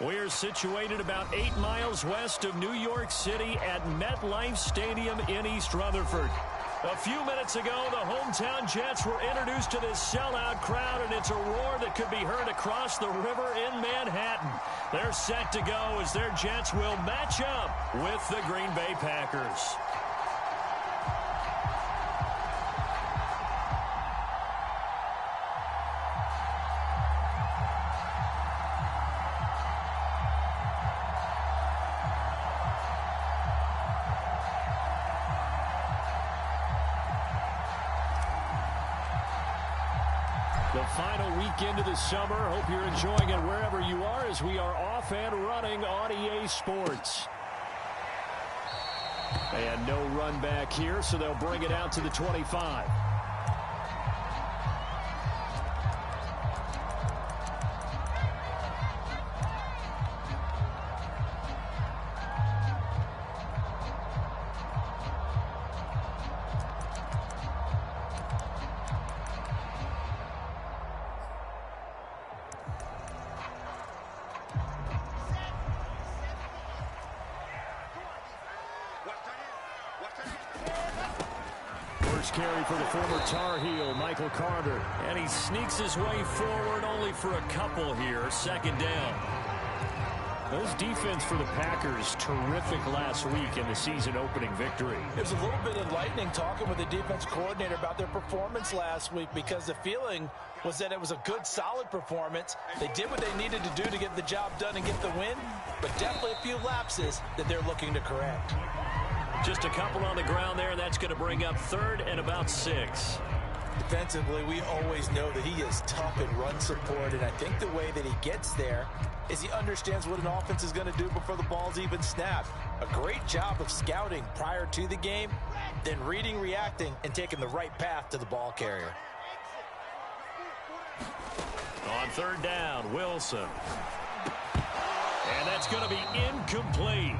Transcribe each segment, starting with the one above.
We're situated about 8 miles west of New York City at MetLife Stadium in East Rutherford. A few minutes ago, the hometown Jets were introduced to this sellout crowd, and it's a roar that could be heard across the river in Manhattan. They're set to go as their Jets will match up with the Green Bay Packers. The final weekend of the summer. Hope you're enjoying it wherever you are as we are off and running on EA Sports. And no run back here, so they'll bring it out to the 25. Carry for the former Tar Heel, Michael Carter. And he sneaks his way forward only for a couple here. Second down. This defense for the Packers, terrific last week in the season-opening victory. It was a little bit enlightening talking with the defense coordinator about their performance last week because the feeling was that it was a good, solid performance. They did what they needed to do to get the job done and get the win, but definitely a few lapses that they're looking to correct. Just a couple on the ground there. That's going to bring up third and about 6. Defensively, we always know that he is tough in run support, and I think the way that he gets there is he understands what an offense is going to do before the ball's even snapped. A great job of scouting prior to the game, then reading, reacting, and taking the right path to the ball carrier. On third down, Wilson. And that's going to be incomplete.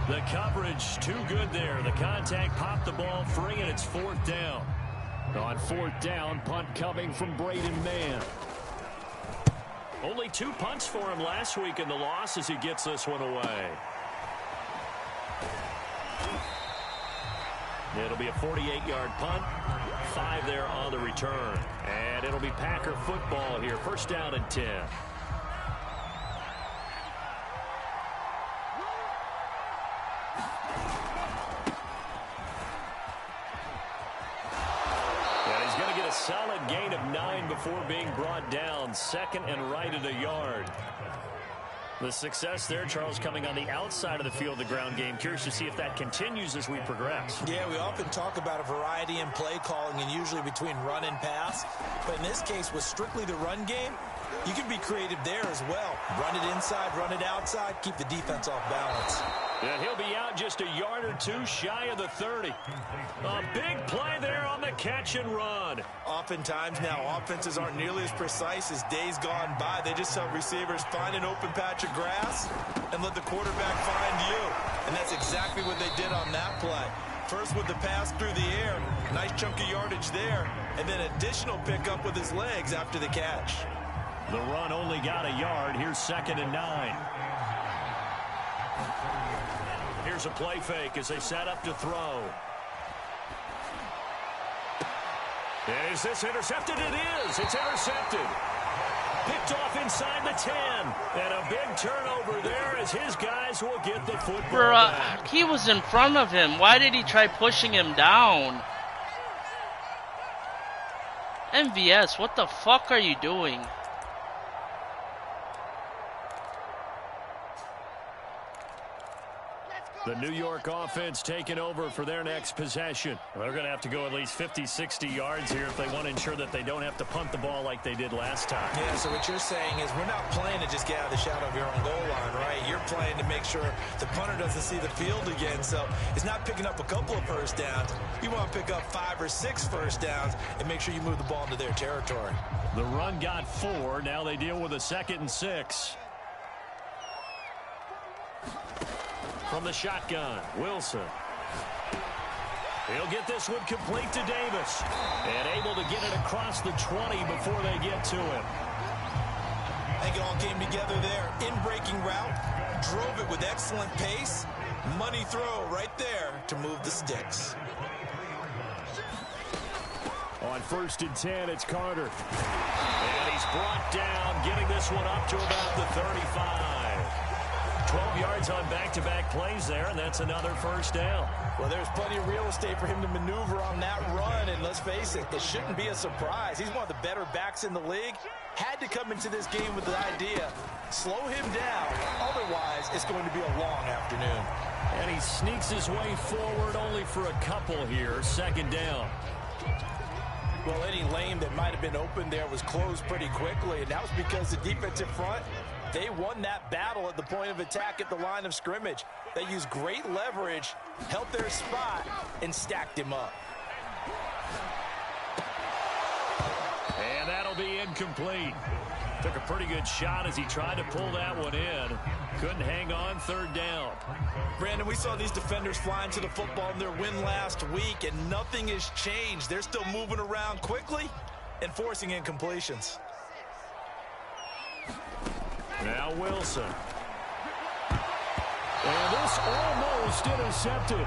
The coverage too good there. The contact popped the ball free, and it's fourth down. On fourth down, punt coming from Braden Mann. Only 2 punts for him last week in the loss as he gets this one away. It'll be a 48-yard punt. 5 there on the return. And it'll be Packer football here. First down and 10. Solid gain of 9 before being brought down. Second and right at a yard. The success there, Charles, coming on the outside of the field, the ground game. Curious to see if that continues as we progress. Yeah, we often talk about a variety in play calling and usually between run and pass. But in this case, with strictly the run game, you can be creative there as well. Run it inside, run it outside, keep the defense off balance. Yeah, he'll be out just a yard or 2 shy of the 30. A big play there on the catch and run. Oftentimes now, offenses aren't nearly as precise as days gone by. They just tell receivers, find an open patch of grass and let the quarterback find you. And that's exactly what they did on that play. First with the pass through the air, nice chunk of yardage there, and then additional pickup with his legs after the catch. The run only got a yard. Here's second and 9. Here's a play fake as they set up to throw. Is this intercepted? It is. It's intercepted. Picked off inside the 10. And a big turnover there as his guys will get the football back. He was in front of him. Why did he try pushing him down? MVS, what the fuck are you doing? The New York offense taking over for their next possession. They're going to have to go at least 50, 60 yards here if they want to ensure that they don't have to punt the ball like they did last time. Yeah, so what you're saying is we're not playing to just get out of the shadow of your own goal line, right? You're playing to make sure the punter doesn't see the field again. So it's not picking up a couple of first downs. You want to pick up 5 or 6 first downs and make sure you move the ball into their territory. The run got 4. Now they deal with a 2nd and 6. From the shotgun, Wilson. He'll get this one complete to Davis. And able to get it across the 20 before they get to him. I think it all came together there. In-breaking route, drove it with excellent pace. Money throw right there to move the sticks. On 1st and 10, it's Carter. And he's brought down, getting this one up to about the 35. 12 yards on back-to-back plays there, and that's another first down. Well, there's plenty of real estate for him to maneuver on that run, and let's face it, it shouldn't be a surprise. He's one of the better backs in the league. Had to come into this game with the idea, slow him down, otherwise it's going to be a long afternoon. And he sneaks his way forward only for a couple here, 2nd down. Well, any lane that might have been open there was closed pretty quickly, and that was because the defensive front, they won that battle at the point of attack at the line of scrimmage. They used great leverage, held their spot, and stacked him up. And that'll be incomplete. Took a pretty good shot as he tried to pull that one in. Couldn't hang on, 3rd down. Brandon, we saw these defenders flying to the football in their win last week, and nothing has changed. They're still moving around quickly and forcing incompletions. Now Wilson. And this almost intercepted.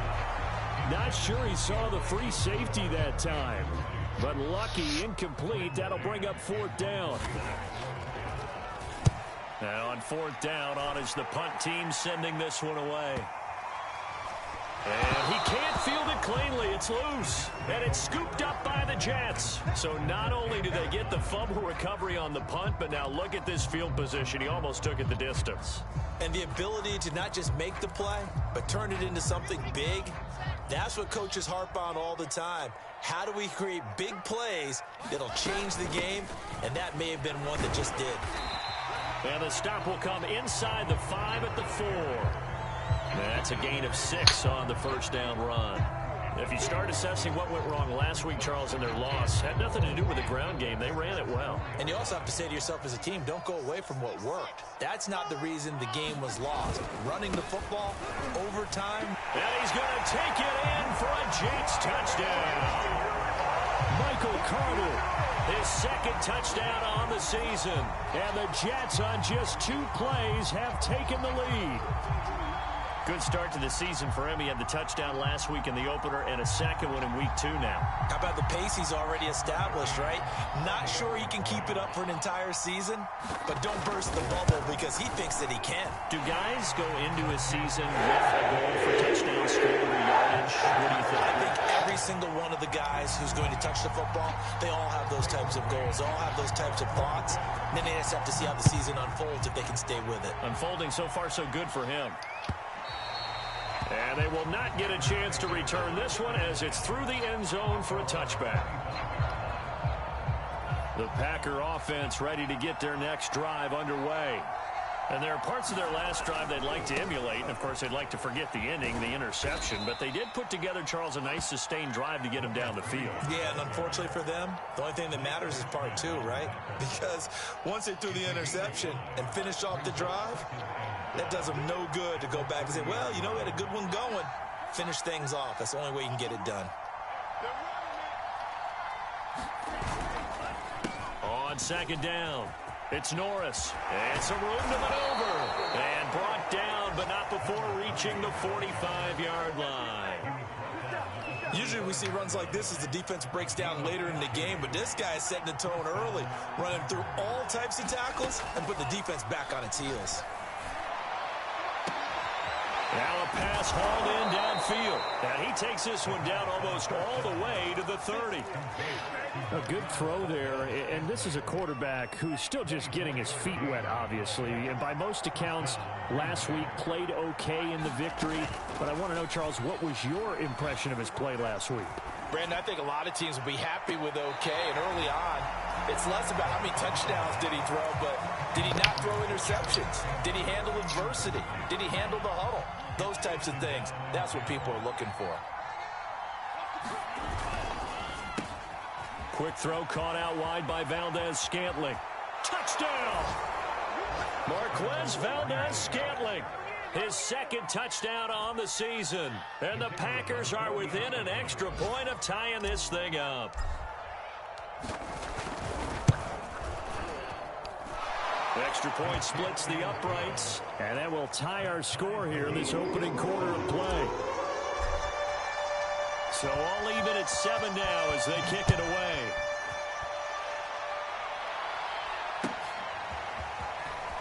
Not sure he saw the free safety that time. But lucky, incomplete. That'll bring up 4th down. Now on 4th down, on is the punt team sending this one away. And he can't field it cleanly. It's loose. And it's scooped up by the Jets. So not only do they get the fumble recovery on the punt, but now look at this field position. He almost took it the distance. And the ability to not just make the play, but turn it into something big, that's what coaches harp on all the time. How do we create big plays that'll change the game? And that may have been one that just did. And the stop will come inside the 5 at the 4. That's a gain of 6 on the 1st down run. If you start assessing what went wrong last week, Charles, in their loss, had nothing to do with the ground game. They ran it well. And you also have to say to yourself as a team, don't go away from what worked. That's not the reason the game was lost. Running the football, overtime. And he's going to take it in for a Jets touchdown. Michael Carter, his 2nd touchdown on the season. And the Jets on just 2 plays have taken the lead. Good start to the season for him. He had the touchdown last week in the opener and a 2nd one in week 2 now. How about the pace he's already established, right? Not sure he can keep it up for an entire season, but don't burst the bubble because he thinks that he can. Do guys go into a season with a goal for touchdown scoring or yardage? What do you think? I think every single one of the guys who's going to touch the football, they all have those types of goals. They all have those types of thoughts. And then they just have to see how the season unfolds if they can stay with it. Unfolding so far so good for him. And they will not get a chance to return this one as it's through the end zone for a touchback. The Packer offense ready to get their next drive underway. And there are parts of their last drive they'd like to emulate. And, of course, they'd like to forget the ending, the interception. But they did put together, Charles, a nice sustained drive to get them down the field. Yeah, and unfortunately for them, the only thing that matters is part 2, right? Because once they threw the interception and finished off the drive, that does them no good to go back and say, well, you know, we had a good one going. Finish things off. That's the only way you can get it done. On 2nd down, it's Norris. And some room to maneuver. And brought down, but not before reaching the 45-yard line. Usually we see runs like this as the defense breaks down later in the game, but this guy is setting the tone early, running through all types of tackles and putting the defense back on its heels. Now a pass hauled in downfield. And he takes this one down almost all the way to the 30. A good throw there, and this is a quarterback who's still just getting his feet wet, obviously. And by most accounts, last week played okay in the victory. But I want to know, Charles, what was your impression of his play last week? Brandon, I think a lot of teams will be happy with okay, and early on, it's less about how many touchdowns did he throw, but did he not throw interceptions? Did he handle adversity? Did he handle the huddle? Those types of things, that's what people are looking for. Quick throw caught out wide by Valdez-Scantling. Touchdown! Marquez Valdez-Scantling. His 2nd touchdown on the season. And the Packers are within an extra point of tying this thing up. Extra point splits the uprights. And that will tie our score here in this opening quarter of play. So all even at 7 now as they kick it away.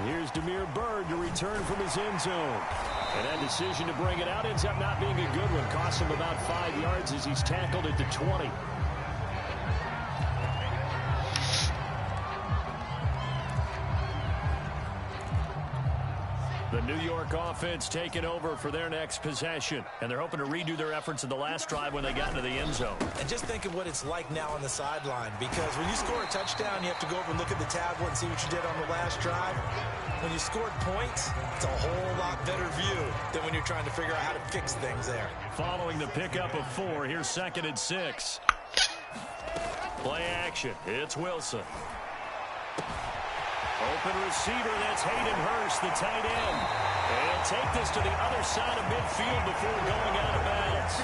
Here's Demir Bird to return from his end zone. And that decision to bring it out ends up not being a good one. Costs him about 5 yards as he's tackled at the 20. The New York offense taking over for their next possession. And they're hoping to redo their efforts in the last drive when they got into the end zone. And just think of what it's like now on the sideline. Because when you score a touchdown, you have to go over and look at the tablet and see what you did on the last drive. When you scored points, it's a whole lot better view than when you're trying to figure out how to fix things there. Following the pickup of 4, here's 2nd and 6. Play action. It's Wilson. Open receiver, that's Hayden Hurst, the tight end. And he'll take this to the other side of midfield before going out of bounds.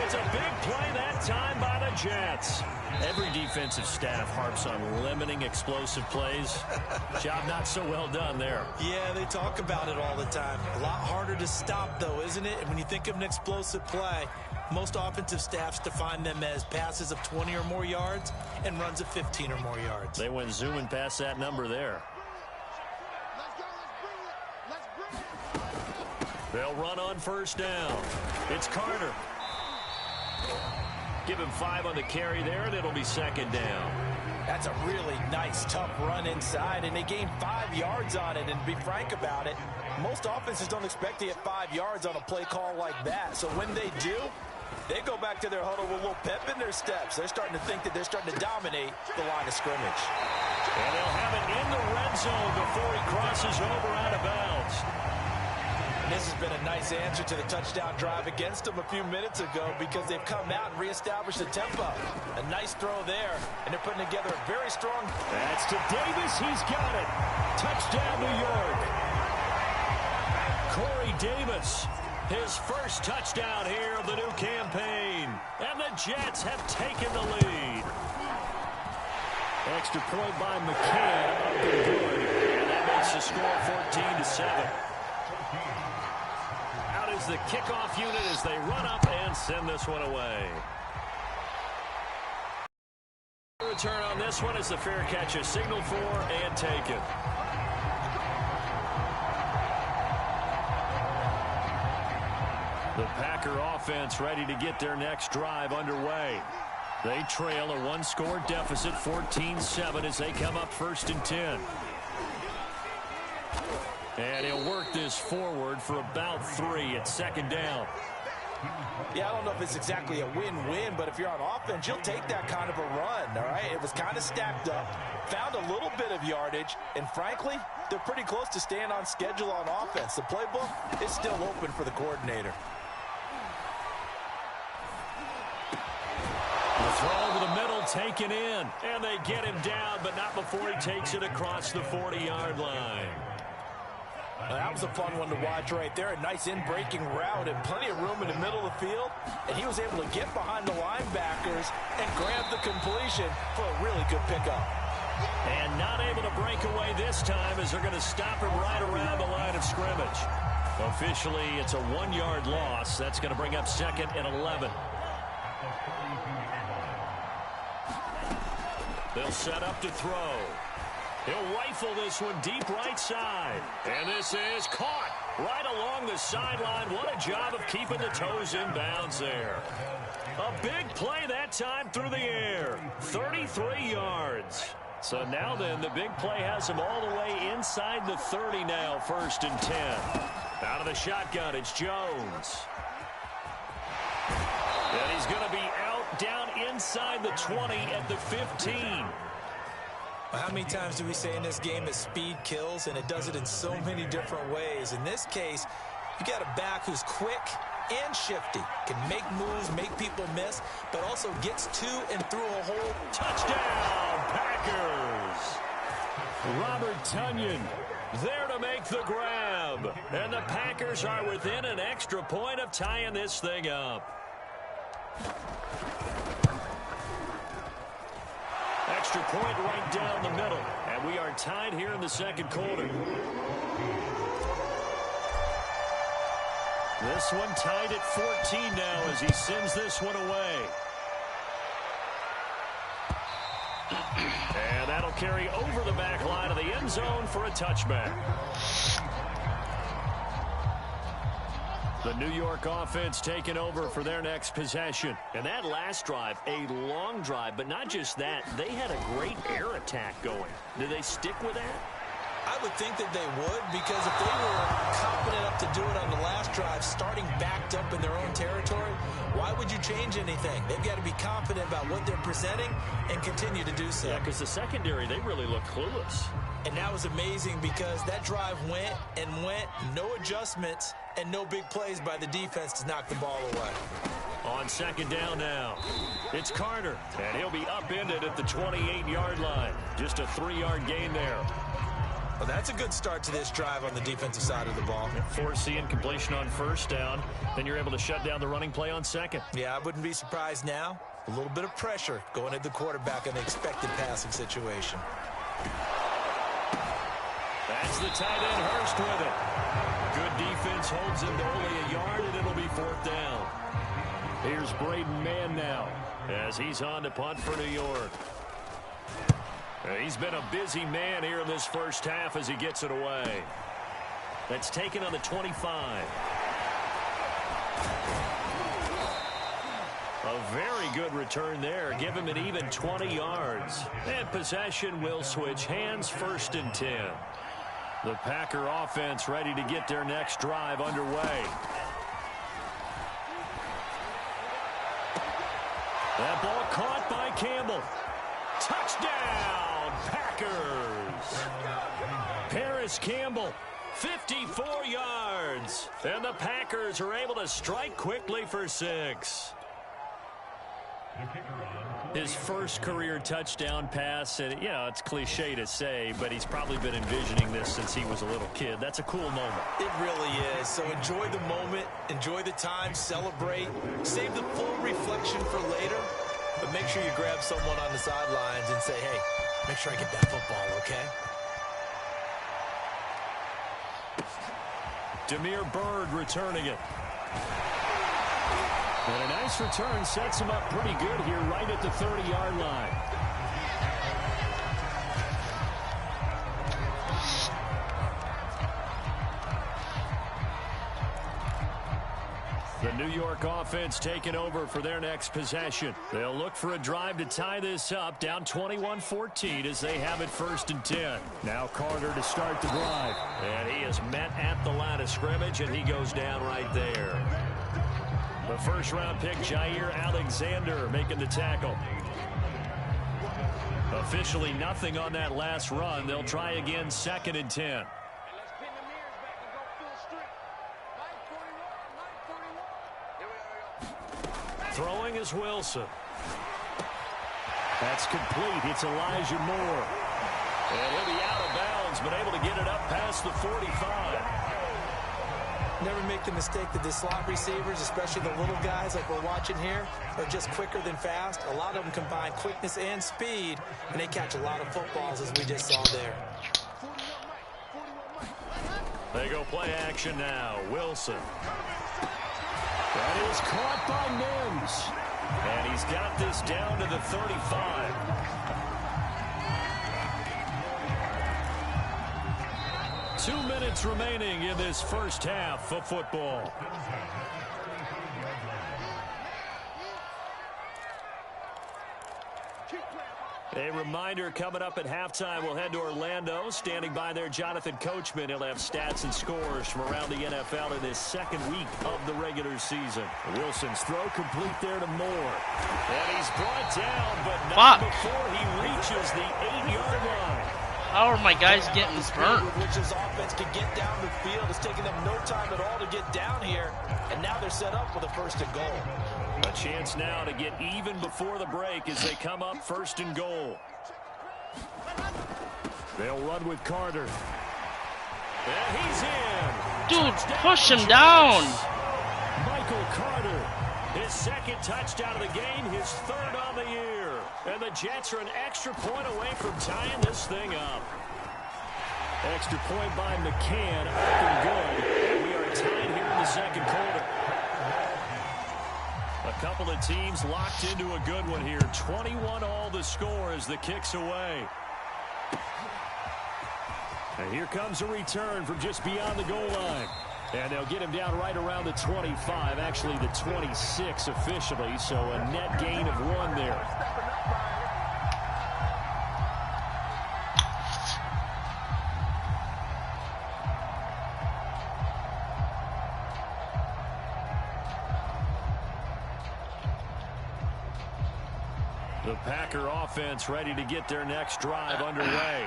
It's a big play that time by the Jets. Every defensive staff harps on limiting explosive plays. Job not so well done there. Yeah, they talk about it all the time. A lot harder to stop, though, isn't it? And when you think of an explosive play, most offensive staffs define them as passes of 20 or more yards and runs of 15 or more yards. They went zooming past that number there. They'll run on 1st down. It's Carter. Give him 5 on the carry there, and it'll be 2nd down. That's a really nice, tough run inside, and they gained 5 yards on it. And to be frank about it, most offenses don't expect to get 5 yards on a play call like that. So when they do, they go back to their huddle with a little pep in their steps. They're starting to think that they're starting to dominate the line of scrimmage. And they'll have it in the red zone before he crosses over out of bounds. And this has been a nice answer to the touchdown drive against them a few minutes ago because they've come out and reestablished the tempo. A nice throw there, and they're putting together a very strong... That's to Davis. He's got it. Touchdown, New York. Corey Davis. His first touchdown here of the new campaign. And the Jets have taken the lead. Extra point by McCann. Good. And that makes the score 14-7. Out is the kickoff unit as they run up and send this one away. Return on this one is the fair catch is signaled for and taken. The Packer offense ready to get their next drive underway. They trail a 1-score deficit, 14-7, as they come up 1st and 10. And he'll work this forward for about 3 at 2nd down. Yeah, I don't know if it's exactly a win-win, but if you're on offense, you'll take that kind of a run, all right? It was kind of stacked up, found a little bit of yardage, and frankly, they're pretty close to staying on schedule on offense. The playbook is still open for the coordinator. The throw over the middle taken in, and they get him down, but not before he takes it across the 40-yard line. Well, that was a fun one to watch right there. A nice in-breaking route and plenty of room in the middle of the field. And he was able to get behind the linebackers and grab the completion for a really good pickup. And not able to break away this time as they're going to stop him right around the line of scrimmage. Officially, it's a 1-yard loss. That's going to bring up 2nd and 11. They'll set up to throw. He'll rifle this one deep right side. And this is caught right along the sideline. What a job of keeping the toes in bounds there. A big play that time through the air. 33 yards. So now then, the big play has him all the way inside the 30 now, 1st and 10. Out of the shotgun, it's Jones. And he's going to be out down inside the 20 at the 15. How many times do we say in this game that speed kills, and it does it in so many different ways? In this case, you got a back who's quick and shifty, can make moves, make people miss, but also gets to and through a hole. Touchdown, Packers! Robert Tonyan there to make the grab. And the Packers are within an extra point of tying this thing up. extra point right down the middle. And we are tied here in the second quarter. This one tied at 14 now as he sends this one away. And that'll carry over the back line of the end zone for a touchback. The New York offense taking over for their next possession. And that last drive, a long drive, but not just that. They had a great air attack going. Do they stick with that? I would think that they would, because if they were confident enough to do it on the last drive, starting backed up in their own territory, why would you change anything? They've got to be confident about what they're presenting and continue to do so. Yeah, because the secondary, they really look clueless. And that was amazing because that drive went and went, no adjustments, and no big plays by the defense to knock the ball away. On second down now, it's Carter, and he'll be upended at the 28-yard line. Just a 3-yard gain there. Well, that's a good start to this drive on the defensive side of the ball. Forcing incompletion on first down. Then you're able to shut down the running play on second. Yeah, I wouldn't be surprised now. A little bit of pressure going at the quarterback in the expected passing situation. That's the tight end Hurst with it. Good defense holds him to only a yard, and it'll be fourth down. Here's Braden Mann now as he's on to punt for New York. He's been a busy man here in this first half as he gets it away. That's taken on the 25. A very good return there. Give him an even 20 yards. And possession will switch hands, 1st and 10. The Packer offense ready to get their next drive underway. That ball caught by Campbell. Touchdown, Packers. Paris Campbell, 54 yards. And the Packers are able to strike quickly for 6. His first career touchdown pass, and it's cliche to say, but he's probably been envisioning this since he was a little kid. That's a cool moment. It really is. So enjoy the moment, enjoy the time, celebrate, save the full reflection for later, but make sure you grab someone on the sidelines and say, hey, make sure I get that football, okay? Damiere Byrd returning it. And a nice return sets him up pretty good here right at the 30-yard line. The New York offense taking over for their next possession. They'll look for a drive to tie this up, down 21-14 as they have it 1st and 10. Now Carter to start the drive. And he is met at the line of scrimmage, and he goes down right there. The first-round pick, Jair Alexander, making the tackle. Officially nothing on that last run. They'll try again 2nd and 10. Throwing is Wilson. That's complete. It's Elijah Moore. And he'll be out of bounds, but able to get it up past the 45. Never make the mistake that the slot receivers, especially the little guys like we're watching here, are just quicker than fast. A lot of them combine quickness and speed, and they catch a lot of footballs, as we just saw there. They go play action now. Wilson. That is caught by Mims. And he's got this down to the 35. 2 minutes remaining in this first half of football. A reminder, coming up at halftime, we'll head to Orlando. Standing by there, Jonathan Coachman. He'll have stats and scores from around the NFL in this second week of the regular season. Wilson's throw complete there to Moore. And he's brought down, but not before he reaches the 8-yard line. How are my guys getting burnt? Which his offense can get down the field. It's taking them no time at all to get down here. And now they're set up with a 1st and goal. A chance now to get even before the break as they come up 1st and goal. They'll run with Carter. And he's in. Dude, push him down. Michael Carter, his 2nd touchdown of the game, his 3rd on the year. And the Jets are an extra point away from tying this thing up. Extra point by McCann, up and good. We are tied here in the second quarter. A couple of teams locked into a good one here. 21 all the score as the kick's away. And here comes a return from just beyond the goal line. And they'll get him down right around the 25, actually the 26 officially, so a net gain of 1 there. The Packer offense ready to get their next drive underway.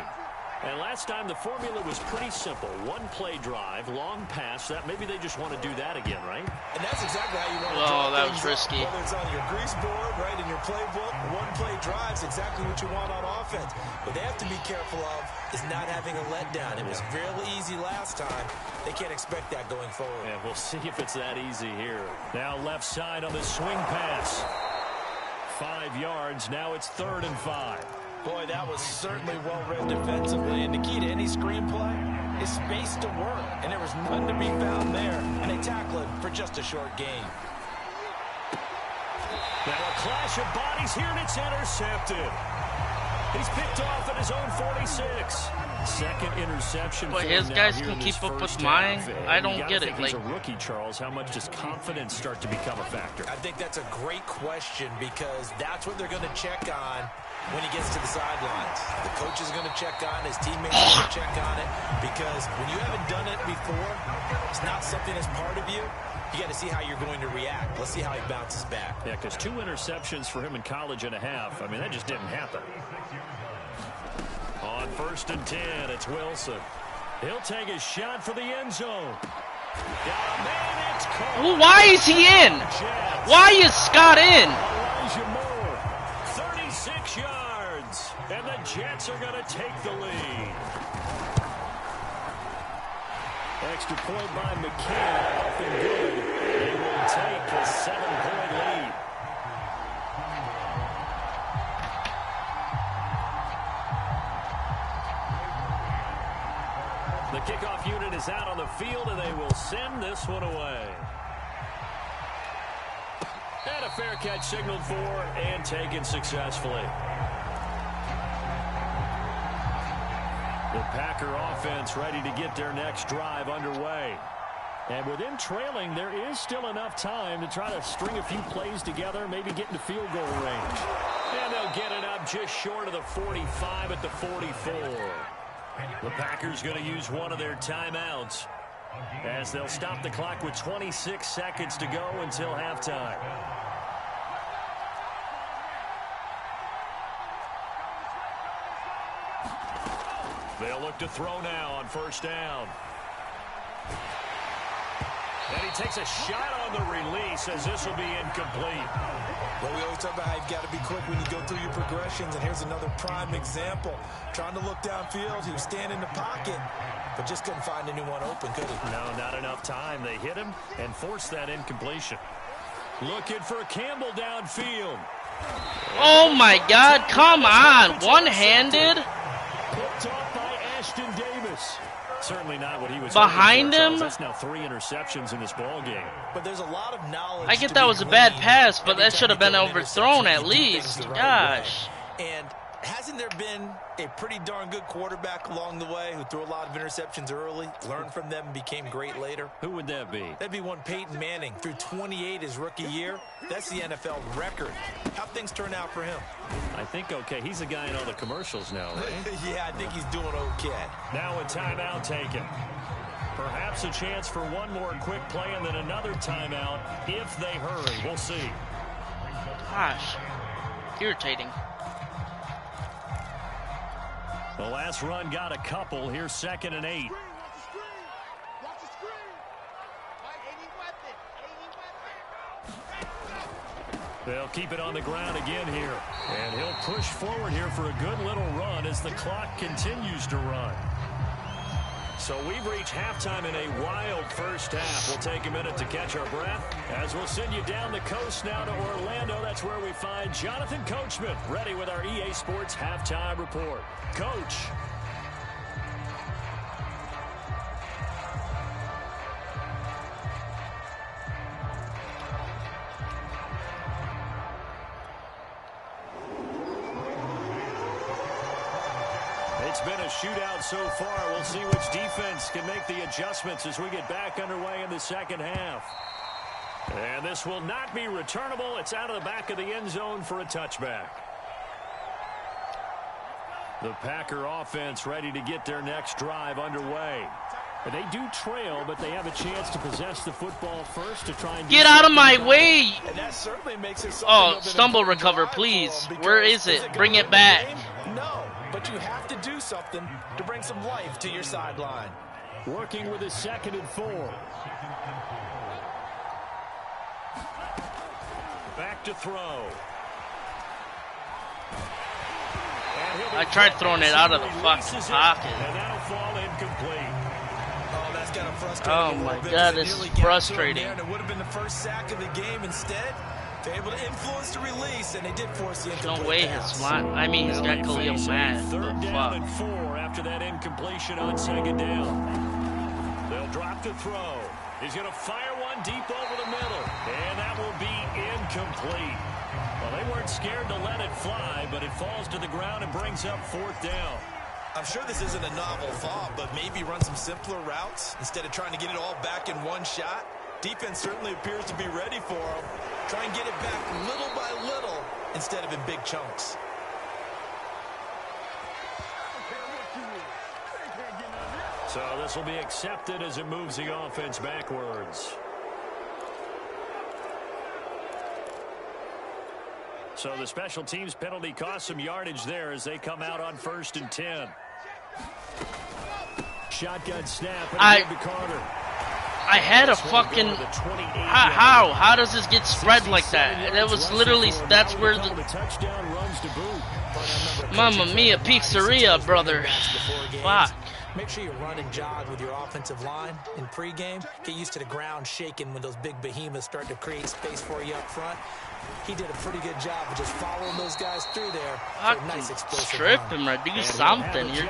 And last time the formula was pretty simple. One play drive, long pass. That maybe they just want to do that again, right? And that's exactly how you want to Oh, that was risky. Whether it's on your grease board, right, in your playbook, one play drive's exactly what you want on offense. What they have to be careful of is not having a letdown. It was real easy last time. They can't expect that going forward. Yeah, we'll see if it's that easy here. Now left side on the swing pass. 5 yards. Now it's 3rd and 5. Boy, that was certainly well-read defensively. And the key to any screenplay is space to work. And there was none to be found there. And they tackle it for just a short gain. Now a clash of bodies here, and it's intercepted. He's picked off at his own 46. Second interception. Boy, his guys can keep up with mine. I don't get it. He's a rookie, Charles. How much does confidence start to become a factor? I think that's a great question because that's what they're going to check on when he gets to the sidelines. The coach is going to check on, his teammates are going to check on it, because when you haven't done it before, it's not something that's part of you. You got to see how you're going to react. Let's see how he bounces back. Yeah, because 2 interceptions for him in college and a half. I mean, that just didn't happen. On 1st and 10, it's Wilson. He'll take a shot for the end zone. Got a man, it's caught. Well, why is he in? Why is Scott in? 36 yards, and the Jets are going to take the lead. Extra point by McCann, up and good. They will take a 7-point lead. The kickoff unit is out on the field, and they will send this one away. And a fair catch signaled for and taken successfully. The Packer offense ready to get their next drive underway. And with them trailing, there is still enough time to try to string a few plays together, maybe get into field goal range. And they'll get it up just short of the 45 at the 44. The Packers going to use one of their timeouts as they'll stop the clock with 26 seconds to go until halftime. They'll look to throw now on 1st down. And he takes a shot on the release as this will be incomplete. Well, we always talk about how you've got to be quick when you go through your progressions, and here's another prime example. Trying to look downfield, he was standing in the pocket, but just couldn't find anyone open, could he? No, not enough time. They hit him and forced that incompletion. Looking for Campbell downfield. Oh, my God. Come on. One-handed. Picked off by Ashton Davis. Certainly not what he was behind him. That's now 3 interceptions in this ball game. But there's a lot of knowledge. I get that was a bad pass, but that should have been overthrown at least. Gosh. And hasn't there been a pretty darn good quarterback along the way who threw a lot of interceptions early, learned from them, and became great later? Who would that be? That'd be one Peyton Manning. Threw 28 his rookie year. That's the NFL record. How'd things turn out for him? I think okay. He's a guy in all the commercials now, right? Yeah, I think he's doing okay. Now a timeout taken. Perhaps a chance for one more quick play and then another timeout if they hurry. We'll see. Gosh. Irritating. The last run got a couple. Here's 2nd and 8. They'll keep it on the ground again here. And he'll push forward here for a good little run as the clock continues to run. So we've reached halftime in a wild first half. We'll take a minute to catch our breath as we'll send you down the coast now to Orlando. That's where we find Jonathan Coachman ready with our EA Sports Halftime Report. Coach. It's been a shootout so far. We'll see which defense can make the adjustments as we get back underway in the second half. And this will not be returnable. It's out of the back of the end zone for a touchback. The Packer offense ready to get their next drive underway. They do trail, but they have a chance to possess the football first to try and get out of my way. And that certainly makes it oh, stumble recover, please. Where is it? Bring it back. No, but you have to do something to bring some life to your sideline. Working with a 2nd and 4. Back to throw. I tried throwing it out of the fucking pocket. And that'll fall incomplete. Oh my God, this is frustrating. It would have been the first sack of the game. Instead, they're able to influence the release, and they did force the incomplete no way pass. he's got Khalil mad. Third down and 4 after that incompletion on 2nd down. They'll drop the throw. He's going to fire one deep over the middle, and that will be incomplete. Well, they weren't scared to let it fly, but it falls to the ground and brings up 4th down. I'm sure this isn't a novel thought, but maybe run some simpler routes instead of trying to get it all back in one shot. Defense certainly appears to be ready for them. Try and get it back little by little instead of in big chunks. So this will be accepted as it moves the offense backwards. So the special teams penalty cost some yardage there as they come out on 1st and 10. Shotgun snap. And Carter. I had a fucking... How does this get spread like that? That was literally... That's where the... Mamma mia, pizzeria, brother. Fuck. Make sure you run and jog with your offensive line in pregame. Get used to the ground shaking when those big behemoths start to create space for you up front. He did a pretty good job of just following those guys through there. Nice explosive strip him or do something. You're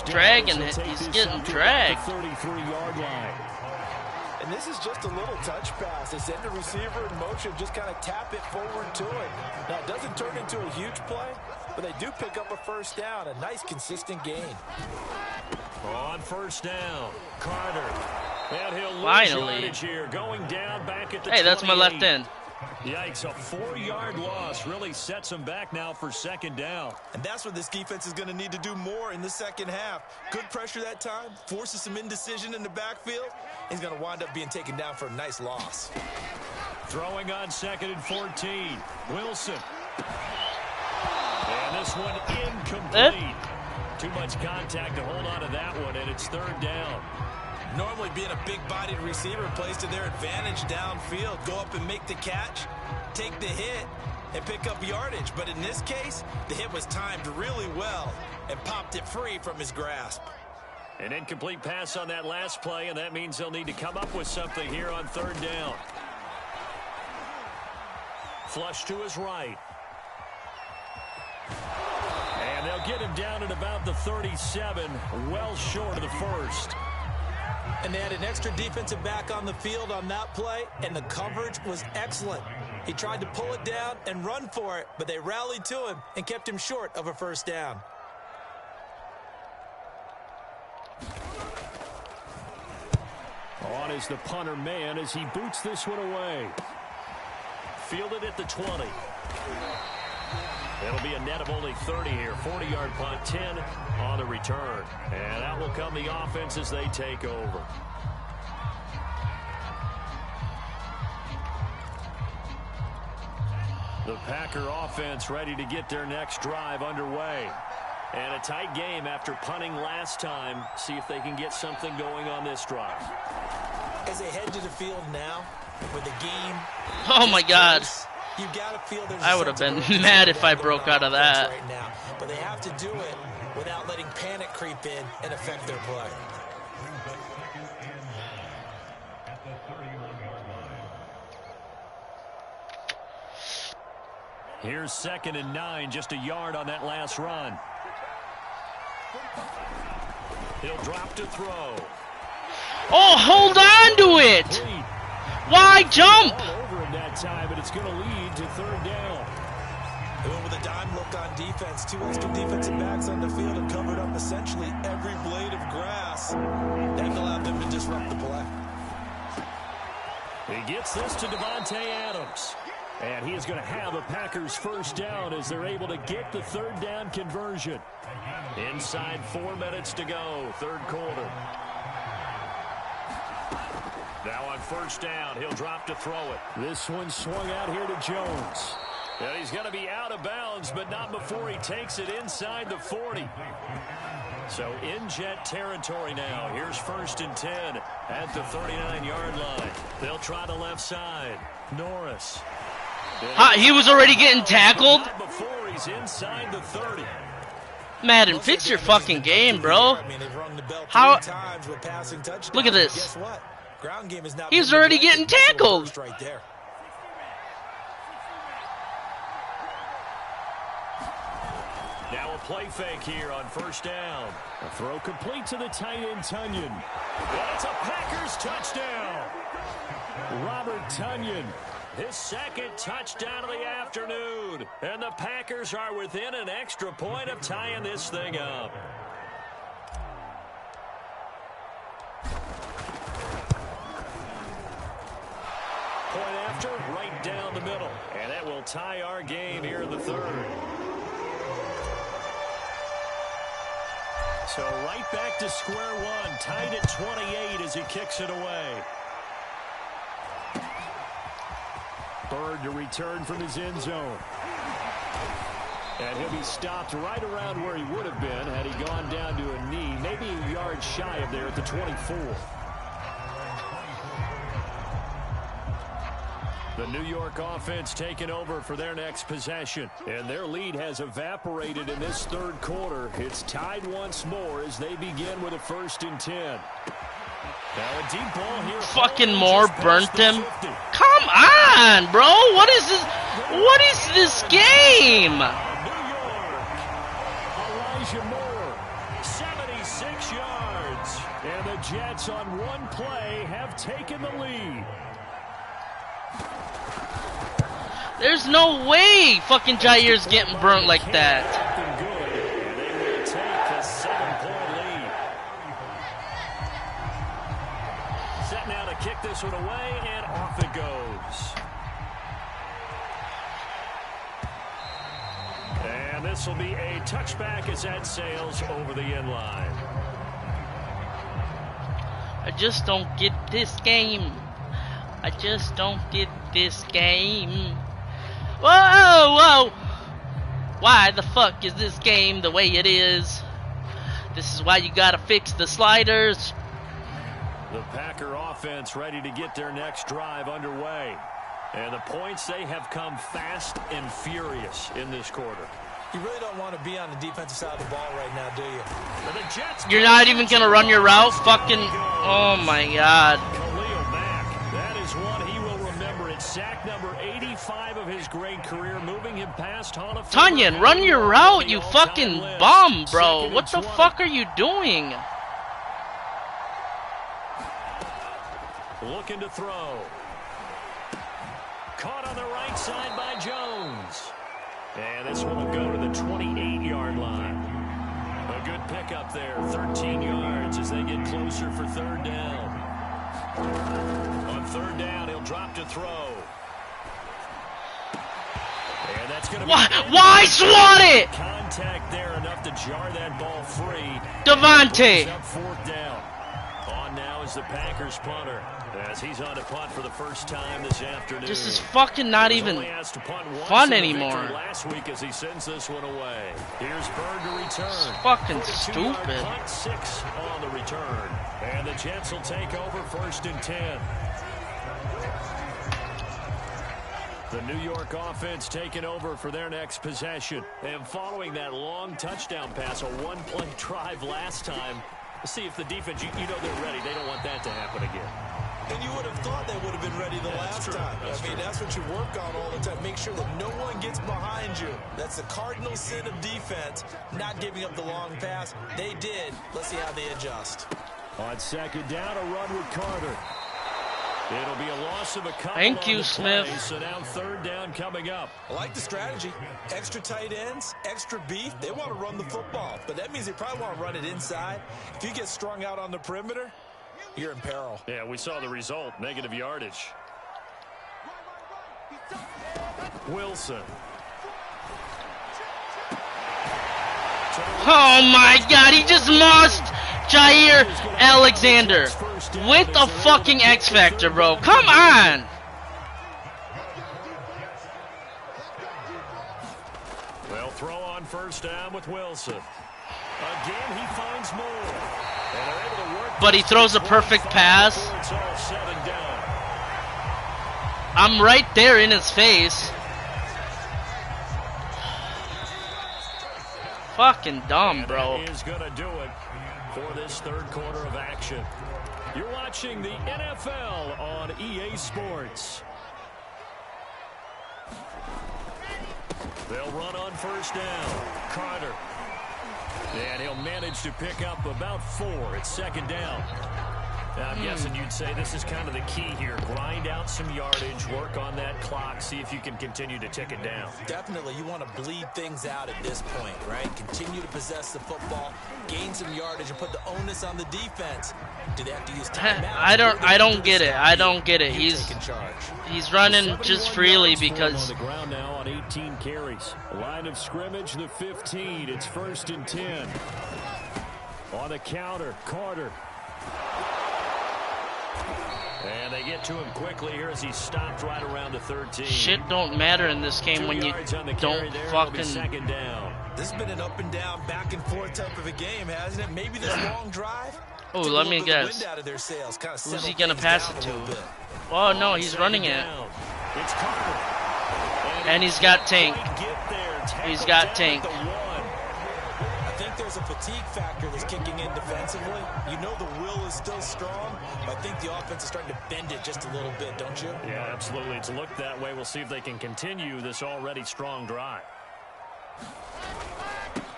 dragging it. He's getting dragged. 33-yard line. And this is just a little touch pass. They send the receiver in motion, just kind of tap it forward to it. Now, it doesn't turn into a huge play, but they do pick up a 1st down. A nice, consistent gain. On 1st down, Carter. And he'll lose finally yardage here. Going down back at the hey, that's my left end. Yikes, a 4-yard loss really sets him back now for 2nd down. And that's what this defense is going to need to do more in the second half. Good pressure that time, forces some indecision in the backfield. He's going to wind up being taken down for a nice loss. Throwing on 2nd and 14. Wilson. And this one incomplete. Too much contact to hold on to that one, and it's 3rd down. Normally being a big-bodied receiver plays to their advantage downfield. Go up and make the catch, take the hit, and pick up yardage. But in this case, the hit was timed really well and popped it free from his grasp. An incomplete pass on that last play, and that means they'll need to come up with something here on 3rd down. Flush to his right. And they'll get him down at about the 37, well short of the 1st. And they had an extra defensive back on the field on that play, and the coverage was excellent. He tried to pull it down and run for it, but they rallied to him and kept him short of a 1st down. On is the punter man as he boots this one away. Fielded at the 20. It'll be a net of only 30 here. 40-yard punt, 10 on the return. And out will come the offense as they take over. The Packer offense ready to get their next drive underway. And a tight game after punting last time. See if they can get something going on this drive. As they head to the field now, with the game... Oh, my God. You gotta feel there's I would have been mad if I broke out of that. Right now, but they have to do it without letting panic creep in and affect their play. Here's 2nd and 9, just a yard on that last run. He'll drop to throw. Oh, hold on to it. Why jump? Over in that time, but it's going to lead to 3rd down. Going with a dime look on defense. 2 extra defensive backs on the field and covered up essentially every blade of grass. That allowed them to disrupt the play. He gets this to Davante Adams. And he is going to have a Packers 1st down as they're able to get the 3rd down conversion. Inside 4 minutes to go, 3rd quarter. Now on 1st down, he'll drop to throw it. This one swung out here to Jones. And he's going to be out of bounds, but not before he takes it inside the 40. So in Jet territory now. Here's 1st and 10 at the 39-yard line. They'll try the left side. Norris. He was already getting tackled? Before he's inside the 30. Madden, fix your fucking game, bro. How? Look at this. He's already getting tackled. Right there. Now a play fake here on 1st down. A throw complete to the tight end, Tunyon. And it's a Packers touchdown. Robert Tunyon, his 2nd touchdown of the afternoon. And the Packers are within an extra point of tying this thing up. Point after, right down the middle. And that will tie our game here in the 3rd. So right back to square one, tied at 28 as he kicks it away. Bird to return from his end zone. And he'll be stopped right around where he would have been had he gone down to a knee, maybe a yard shy of there at the 24. The New York offense taking over for their next possession. And their lead has evaporated in this 3rd quarter. It's tied once more as they begin with a 1st and 10. Now a deep ball here. Fucking Moore burnt them. Come on, bro. What is this? What is this game? New York. Elijah Moore, 76 yards. And the Jets on one play have taken the lead. There's no way fucking Jair's getting burnt like that. They will take a 7-point lead. Set now to kick this one away, and off it goes. And this will be a touchback as that sails over the end line. I just don't get this game. I just don't get this game. Whoa, whoa! Why the fuck is this game the way it is? This is why you gotta fix the sliders. The Packer offense ready to get their next drive underway. And the points, they have come fast and furious in this quarter. You really don't want to be on the defensive side of the ball right now, do you? The Jets, you're not even gonna run your route? Fucking, oh my god. That is one he will remember. It's sack number 85 of his great career, moving him past Hall of Fame. Tunyon, run your route, you fucking bum, bro. What the fuck are you doing? Looking to throw. Caught on the right side by Jones. And this one will go to the 28-yard line. A good pickup there, 13 yards as they get closer for 3rd down. On 3rd down, he'll drop to throw. And that's going to be... Why swat it? Contact there enough to jar that ball free. Davante. Up 4th down. On now is the Packers punter as he's on to punt for the first time this afternoon. This is fucking not even fun anymore. Last week as he sends this one away. Here's Bird to return. It's fucking stupid. Punt 6 on the return. And the Jets will take over 1st and 10. The New York offense taking over for their next possession. And following that long touchdown pass, a one-play drive last time, see if the defense, you know they're ready. They don't want that to happen again. And you would have thought they would have been ready the last time. I mean, that's what you work on all the time. Make sure that no one gets behind you. That's the cardinal sin of defense, not giving up the long pass. They did. Let's see how they adjust. On second down, a run with Carter. It'll be a loss of a couple. Thank you, Smith. Play, so now third down coming up. I like the strategy. Extra tight ends, extra beef. They want to run the football, but that means they probably want to run it inside. If you get strung out on the perimeter, you're in peril. Yeah, we saw the result. Negative yardage. Wilson. Oh my God, he just lost Jair Alexander with a fucking X Factor, bro. Come on. Well, throw on first down with Wilson. Again, he finds more. And they're able to work. But he throws a perfect pass. It's all said and done. I'm right there in his face. Fucking dumb, bro. That is going to do it for this third quarter of action. You're watching the NFL on EA Sports. They'll run on first down. Carter. And he'll manage to pick up about 4. It's second down. Now, I'm guessing you'd say this is kind of the key here. Grind out some yardage, work on that clock, see if you can continue to tick it down. Definitely, you want to bleed things out at this point, right? Continue to possess the football, gain some yardage, and put the onus on the defense. Do they have to use timeout? I don't get it. I don't get it. He's running just freely because on the ground now on 18 carries. Line of scrimmage, the 15. It's 1st and 10. On the counter, Carter. And they get to him quickly here as he stopped right around the 13. shit don't matter in this game when you don't fucking. Second down. This has been an up and down, back and forth type of a game, hasn't it? Maybe this long drive. Oh, let me guess. Who's he gonna pass it to? Oh no, he's running it. It's Carter. And he's got Tank. He's got Tank. I think there's a fatigue factor that's kicking in defensively. You know the will is still strong, but I think the offense is starting to bend it just a little bit, don't you? Yeah, absolutely. It's looked that way. We'll see if they can continue this already strong drive.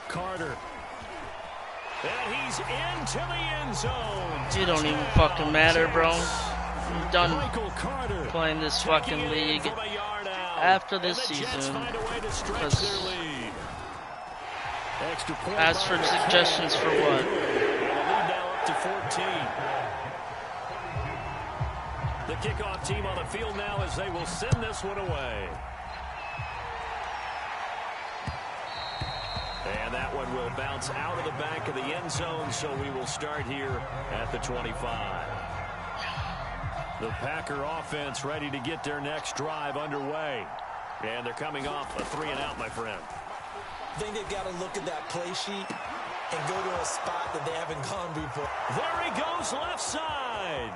Carter. And he's into the end zone. It don't even fucking matter, bro. I'm done playing this fucking league after this season. Because ask for suggestions for what? Now up to 14. The kickoff team on the field now as they will send this one away. And that one will bounce out of the back of the end zone, so we will start here at the 25. The Packer offense ready to get their next drive underway. And they're coming off a 3-and-out, my friend. I think they've got to look at that play sheet and go to a spot that they haven't gone before. There he goes, left side.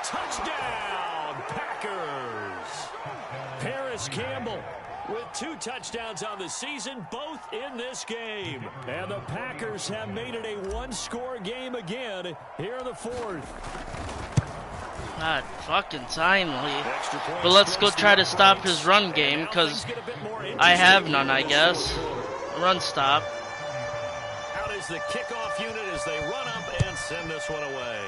Touchdown, Packers. Paris Campbell with 2 touchdowns on the season, both in this game. And the Packers have made it a 1-score game again here in the 4th. Not fucking timely. But let's go try to stop his run game, because I have none, I guess. Run stop. Out is the kickoff unit as they run up and send this one away.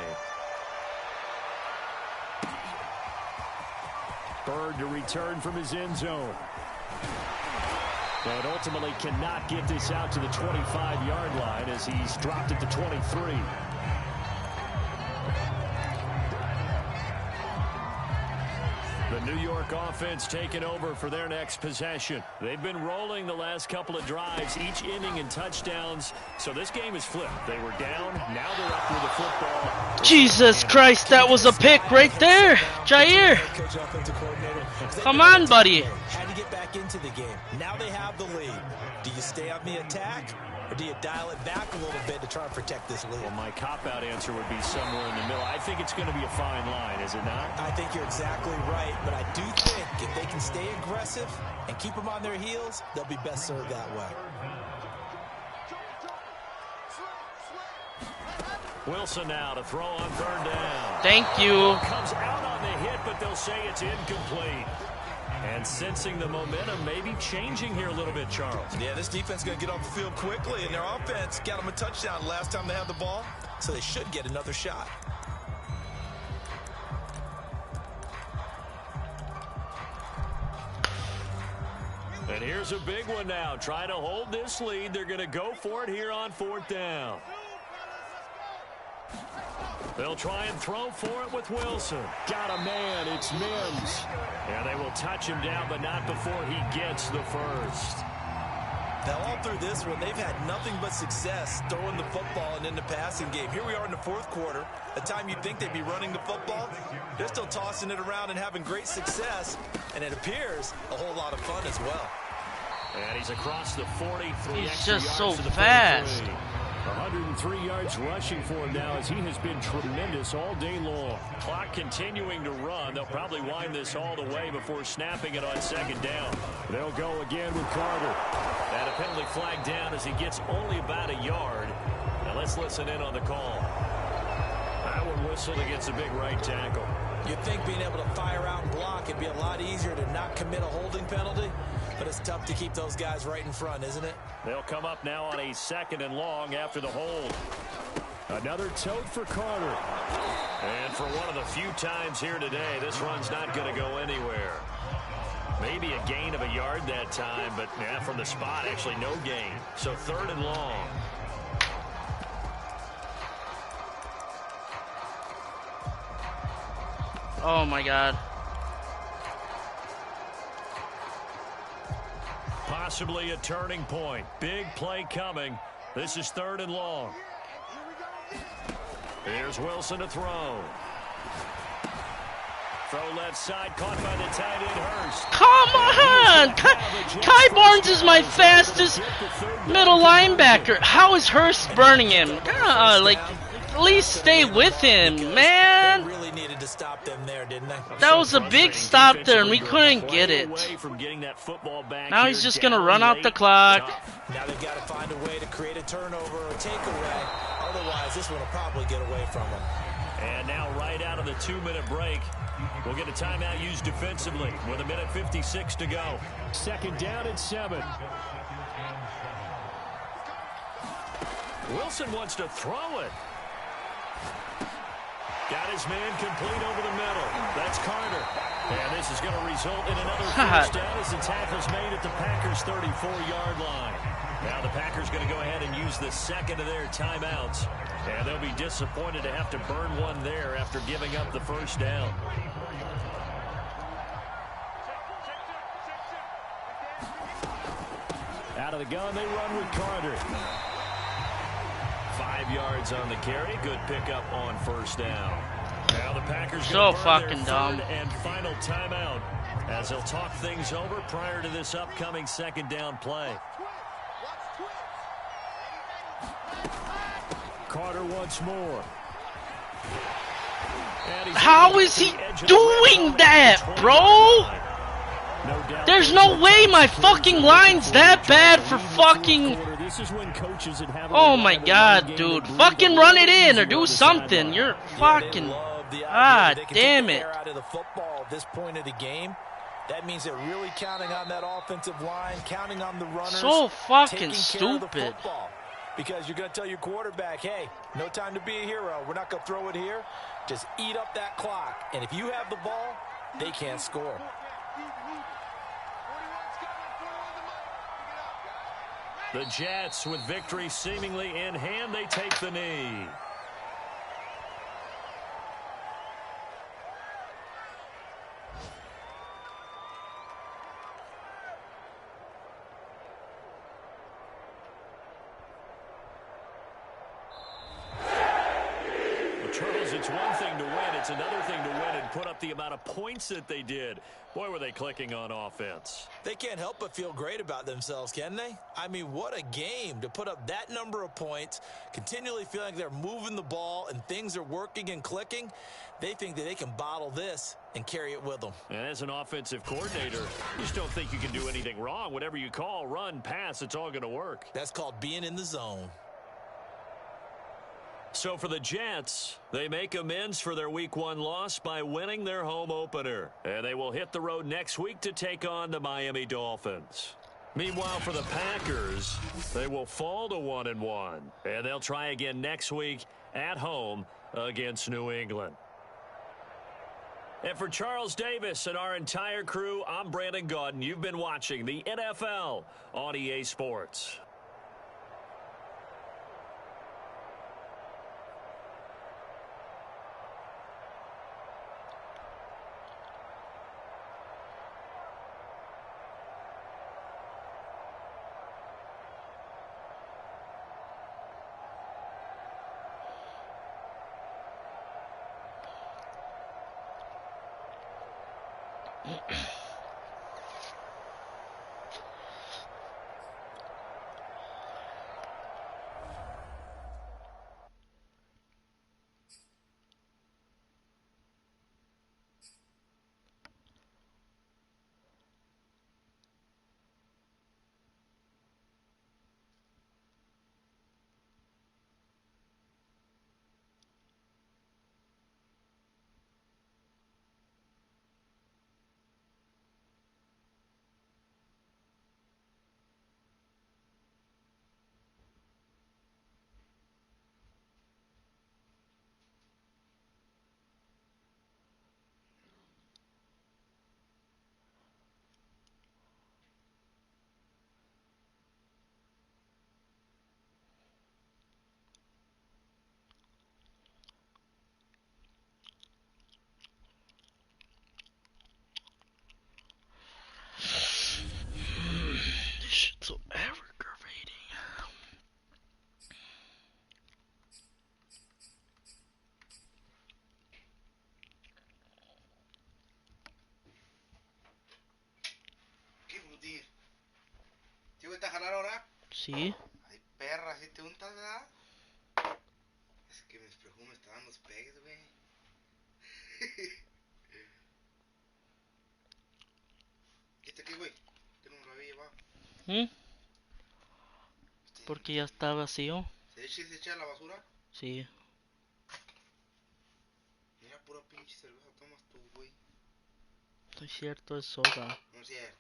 Bird to return from his end zone. But ultimately cannot get this out to the 25-yard line as he's dropped it to 23. The New York offense taking over for their next possession. They've been rolling the last couple of drives, each inning in touchdowns. So this game is flipped. They were down, now they're up with the football. Jesus Christ, that was a pick right there, Jair. Come on, buddy. Had to get back into the game. Now they have the lead. Do you stay on the attack, or do you dial it back a little bit to try and protect this lead? Well, my cop-out answer would be somewhere in the middle. I think it's going to be a fine line, is it not? I think you're exactly right, but I do think if they can stay aggressive and keep them on their heels, they'll be best served that way. Wilson now to throw on 3rd down. Thank you. Comes out on the hit, but they'll say it's incomplete. And sensing the momentum maybe changing here a little bit, Charles. Yeah, this defense is going to get off the field quickly, and their offense got them a touchdown last time they had the ball, so they should get another shot. And here's a big one now. Trying to hold this lead. They're going to go for it here on 4th down. They'll try and throw for it with Wilson. Got a man. It's Mims. And they will touch him down, but not before he gets the first. Now, all through this one, they've had nothing but success throwing the football and in the passing game. Here we are in the 4th quarter, a time you'd think they'd be running the football. They're still tossing it around and having great success, and it appears a whole lot of fun as well. And he's across the 43. He's just so fast. 103 yards rushing for him now as he has been tremendous all day long. Clock continuing to run. They'll probably wind this all the way before snapping it on 2nd down. They'll go again with Carter. And a penalty flag down as he gets only about a yard. Now let's listen in on the call. That one whistled against a big right tackle. You'd think being able to fire out and block, it'd be a lot easier to not commit a holding penalty. But it's tough to keep those guys right in front, isn't it? They'll come up now on a 2nd and long after the hold. Another tote for Carter. And for one of the few times here today, this run's not going to go anywhere. Maybe a gain of a yard that time, but yeah, from the spot, actually no gain. So 3rd and long. Oh, my God. Possibly a turning point. Big play coming. This is 3rd and long. Here's Wilson to throw. Throw left side, caught by the tight end Hurst. Come on! Kai Barnes is my fastest middle linebacker. How is Hurst burning him? At least stay with him, man. They really needed to stop them there, didn't they? That was a big stop there, and we couldn't get it. Now he's just going to run out the clock. Now they've got to find a way to create a turnover or a takeaway. Otherwise, this one will probably get away from them. And now right out of the 2-minute break, we'll get a timeout used defensively with 1:56 to go. 2nd down and 7. Wilson wants to throw it. Got his man complete over the middle. That's Carter. And this is going to result in another first down as the tackle's made at the Packers' 34-yard line. Now the Packers going to go ahead and use the 2nd of their timeouts. And they'll be disappointed to have to burn one there after giving up the first down. Out of the gun, they run with Carter. 5 yards on the carry. Good pickup on 1st down. Now the Packers So burn fucking their dumb. 3rd and final timeout as they'll talk things over prior to this upcoming 2nd down play. Carter once more. How is he doing that, bro? There's no way my fucking line's that bad for fucking... Oh my God, dude. Fucking run it in or do something. You're fucking... Ah, damn it. Out of the football at this point of the game. That means they're really counting on that offensive line, counting on the runners. So fucking stupid. Because you're going to tell your quarterback, hey, no time to be a hero. We're not going to throw it here. Just eat up that clock. And if you have the ball, they can't score. The Jets, with victory seemingly in hand, they take the knee. Charles, it's one thing to win. It's another thing to win and put up the amount of points that they did. Boy, were they clicking on offense. They can't help but feel great about themselves, can they? I mean, what a game to put up that number of points, continually feeling like they're moving the ball and things are working and clicking. They think that they can bottle this and carry it with them. And as an offensive coordinator, you just don't think you can do anything wrong. Whatever you call, run, pass, it's all going to work. That's called being in the zone. So for the Jets, they make amends for their Week 1 loss by winning their home opener. And they will hit the road next week to take on the Miami Dolphins. Meanwhile, for the Packers, they will fall to 1-1. And they'll try again next week at home against New England. And for Charles Davis and our entire crew, I'm Brandon Gaudin. You've been watching the NFL on EA Sports. This shit's so aggravating. ¿Qué, Budir? ¿Te voy a jalar ahora? Sí. Ay, perra, ¿sí te untas, verdad? Es que mis perfumes te dan los pegues, güey. ¿Este qué, güey? ¿Qué no me lo había llevado? Porque ya está vacío. ¿Se echa a la basura? Sí. Mira, pura pinche cerveza tomas tú, güey. No es cierto, es soda. No es cierto.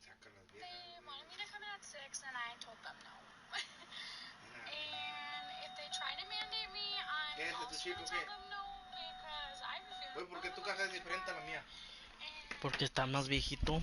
Saca las viejas, They güey. wanted me to come in at 6 and I told them no. And if they try to mandate me, ¿Qué es I'm este also chico, gonna qué? tell them no because I refuse. Güey, ¿por qué tu caja es diferente a la mía? Porque está más viejito.